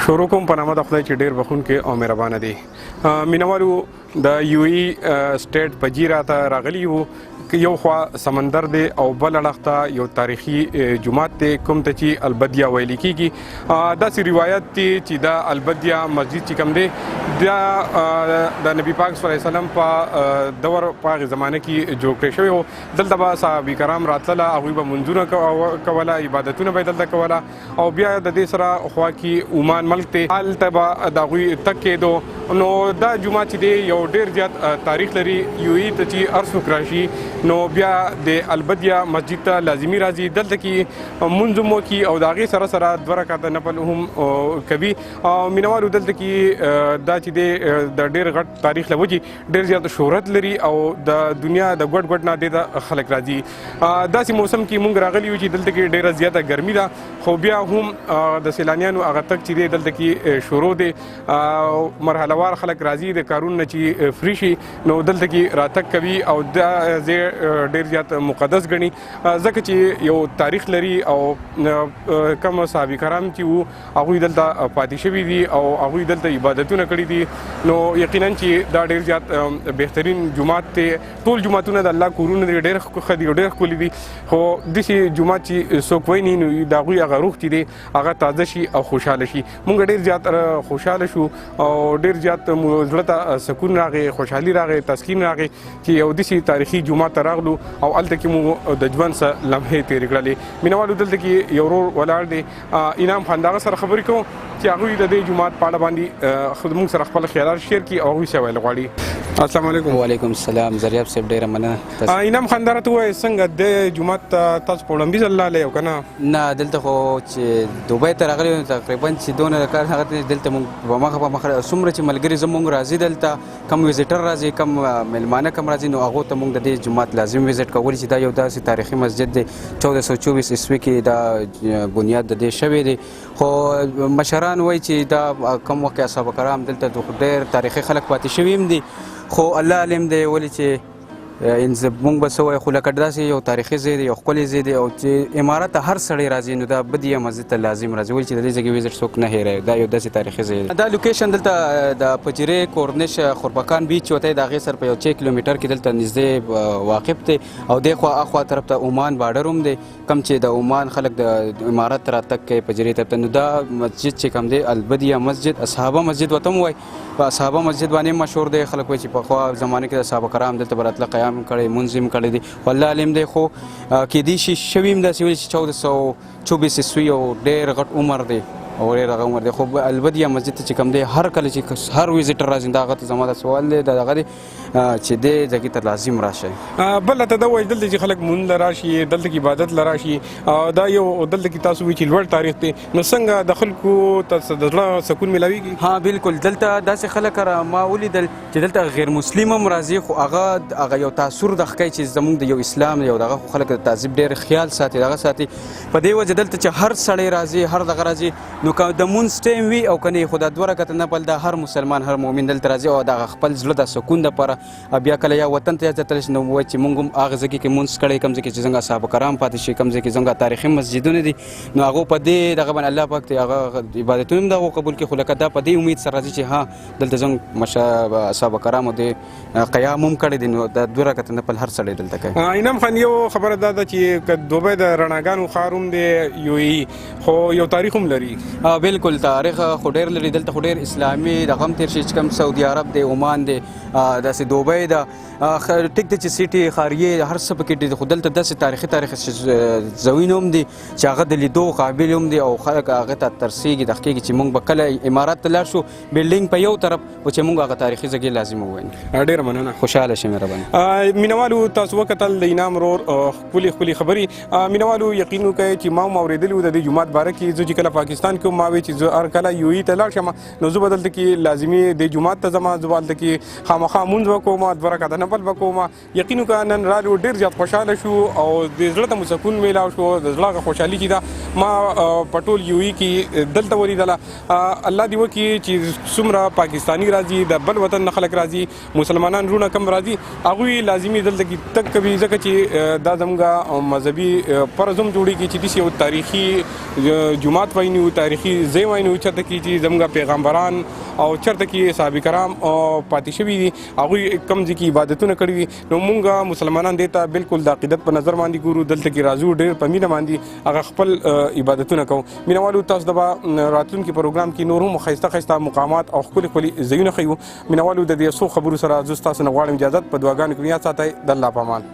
شروع کوم په نامه د خدای چې ډېر بخښونکی او مهربانه دی. مینوالو د یو ای سټیټ په جیرا ته راغلي وو. یو خوا سمندر دی او بل اړخ ته یو تاریخي جومات دی کوم ته چې البدیه ویل کېږي. داسې روایت دی چې دا البدیه مسجد چې کوم دی دا د نبی پاک صلی الله علیه وسلم په دور په هغې زمانه کې جوړ کړی شوی و. دلته به صحابه کرام راتلله، هغوی به منځونه کوله، عبادتونه به یې دلته کوله او بیا د دې سره خوا کې عمان ملک دی، هلته به د هغوی تګ کېدو. نو دا جومات چې دی یو ډېر زیات تاریخ لري. یو ای ته چې هر څوک راشي نو بیا د البدیه مسجد ته لازمي راځي، دلته کې مونځ هم وکړي او د هغې سره سره 2 رکعته نفل هم کوي. مینوالو دلته کې دا چې دی د ډېر غټ تاریخ له وجې ډېر زیات شهرت لري او د دنیا د ګوټ ګوټ نه ډېر خلک راځي. داسې موسم کې مونږ راغلي یو چې دلته کې ډېره زیاته ګرمي ده، خو بیا هم د سیلانیانو هغه تګ چې دی دلته کې شروع دی. مرحله وار خلک راځي د کارونو نه چې فری شي نو دلته کې راتګ کوي او دا ځای ډېر زیات مقدس ګڼي ځکه چې یو تاریخ لري او کم صحابه کرام چې وو هغوی دلته پاتې شوي دي او هغوی دلته عبادتونه کړي دي. نو یقینا چې دا ډېر زیات بهترین جومات دی. ټول جوماتونه د الله کورونه دي، ډېر ښه دي او ډېر ښکلي دي، خو داسې جومات چې څوک ویني نو د هغوی هغه روح چې دی هغه تازه شي او خوشحاله شي. مونږ ډېر زیات خوشحاله شو او ډېر زیات زړه ته سکون راغی، خوشحالي راغی، تسکین راغی چې یو داسې تاریخي جومات ته راغلو او هلته کې مو د ژوند څه لمحې تېرې کړلې. مینوالو دلته کې یو ورور ولاړ دی، انعام خان، د هغه سره خبرې کوم چې هغوی د دې جومات په اړه باندې موږ سره خپل خیالات شیر کړي او هغوی څه ویل غواړي. السلام علیکم. وعلیکم السلام. زریاب صاحب ډېره مننه. انعام خان دا راته ووایه څنګه د جومات ته تاسو په وړاندیز لالی او که نه؟ نه، دلته خو چې دوبۍ ته راغلي وو تقریبا چې دونه کار هغه دلته موږ په مخه څومره چې ملګري زموږ راځي دلته کم ویزیټر راځي کم میلمانه کم راځي نو هغو ته موږ د دې جومات لازم ویزیټ کولی چې دا یو داسې تاریخي مسجد دی 1424 عیسوي کې دا بنیاد د دې شوی دی. خو مشران وایي چې دا کم وخت کې اصحاب کرام دلته ډېر تاریخي خلک پاتې شوي هم دي، خو الله علم دی ولې چې مونږ به څه وایو، خو لکه داسې یو تاریخي ځای دی، یو ښکلی ځای دی او چې امارت ته هر سړی راځي نو دا بدیه مسجد ته لازم راځي ولې چې د دې ځای ویزټ څوک نه هېروي. دا یو داسې تاریخي ځای دی. دا لوکیشن دلته د پجیرې کورنش خوربکان بیچ وتی د هغې سره په یو 6 کیلومیټر کې دلته نږدې واقف دی او دې خوا اخوا طرف ته عمان بارډر هم دی کم چې د عمان خلک د امارت ته راتګ کوي پجیرې طرف ته. نو دا مسجد چې کوم دی البدیه مسجد اصحابه مسجد ورته هم وایي، په اصحابه مسجد باندې مشهور دی. خلک وایي چې پخوا زمانه کې د صحابه کرام دلته به راتله قیام کړی، منځ هم کړی دی، خو الله علم دی. خو کېدای شي شوي هم داسې ویلي چې 1424 عیسوي یو ډېر غټ عمر دی او ډېر هغه عمر دی. خو البدیه مسجد ته چې کوم دی هر کله چې هر ویزیټر راځي دا هغه ته زما دا سوال دی د هغه دی چې دې ځای ته لازم راشئ. بله ته دا وایي دلته چې خلک مونځ له راشي، دلته کې عبادت له راشي، دا یو دلته کې تاسو وایي چې لوړ تاریخ دی، نو څنګه د خلکو ته د زړه سکون میلاویږي؟ ها بالکل. دلته داسې خلک ما ولیدل چې دلته غیر مسلم هم راځي خو هغه یو تاثر د ښکوي چې زموږ د یو اسلام یو دغه خو خلک د تعذیب ډېر خیال ساتي دغه ساتي. په دې وجه دلته چې هر سړی راځي هر دغه راځي نو که د مونځ ټایم وي او که نه خو دا 2 رکعته نفل د هر مسلمان هر مؤمن دلته راځي او د خپل زړه د سکون دپاره بیا کله یا وطن ته تللی شي نو وایي چې مونږ هم هغه ځای کې مونځ کړی کوم ځای کې چې څنګه صحابه کرام پاتې شي کوم ځای کې څنګه تاریخي مسجدونه دي نو هغو په دې دغه باندې الله پاک ته هغه عبادتونه هم د هغو قبول کړي. خو لکه دا په دې امید سره راځي چې ها دلته زموږ صحابه کرامو د قیام هم کړی دی نو د 2 رکعته نفل هر سړی دلته کوي. انعام خان یو خبره دا ده چې که دوبۍ د رڼاګانو ښار هم دی یو ای خو یو تاریخ هم لري. بالکل تاریخ خو ډېر لري دلته خو ډېر اسلامي دغه هم تېر شي چې کوم سعودي عرب دی، عمان دی، داسې دوبۍ ده، ټیک دی چې سیټي ښاریې هر څه پکې دي خو دلته داسې تاریخي ځایونه هم دي چې هغه د لیدو قابل هم دي او خلک هغې ته ترسېږي دغه کېږي چې موږ به کله امارات ته لاړ شو بلډینګ په یو طرف و چې موږ هغه تاریخي ځای لازم ووینو. ډېره مننه. خوشحاله شئ مهرباني. مینوالو تاسو وکتل د انعام ورور ښکلې ښکلې خبرې. مینوالو یقین وکړئ چې ما هم اورېدلي وو د دې جومات باره کې. زه چې کله پاکستان کې ما وایي چې زه هر کله یو ای ته لاړ شم نو زه به دلته کې لازمي د جومات ته ځم، زه به هلته کې خامخا مونځ به کوم، 2 رکعته نفل به کوم. یقین وکړه نن رالو ډېر زیات خوشحاله شو او د زړه ته مو سکون میلاو شو، د زړه هغه خوشحالي چې ده ما په ټول یو ای کې دلته ولیدله. الله دې وکړي چې څومره پاکستاني راځي د بل وطن نه خلک راځي مسلمانان رونه کم راځي هغوی لازمي دلته کې تګ کوي ځکه چې دا زموږ مذهبي فرض هم جوړېږي چې داسې یو تاریخي جومات وینو، تاریخي تاریخي ځای وایو چېرته کې چې زموږ پیغمبران او چېرته کې صحابه کرام پاتې شوي دي هغوی کوم ځای کې عبادتونه کړي دي نو موږ مسلمانان دې ته بالکل د عقیدت په نظر باندې ګورو دلته کې راځو ډېر په مینه باندې هغه خپل عبادتونه کوو. مینوالو تاسو د به راتلونکي پروګرام کې نور هم ښایسته ښایسته مقامات او ښکلي ښکلي ځایونه ښیو. مینوالو د دې څو خبرو سره زه ستاسو نه غواړم اجازت په دعاګانو کې یاد ساتئ. د الله په امان.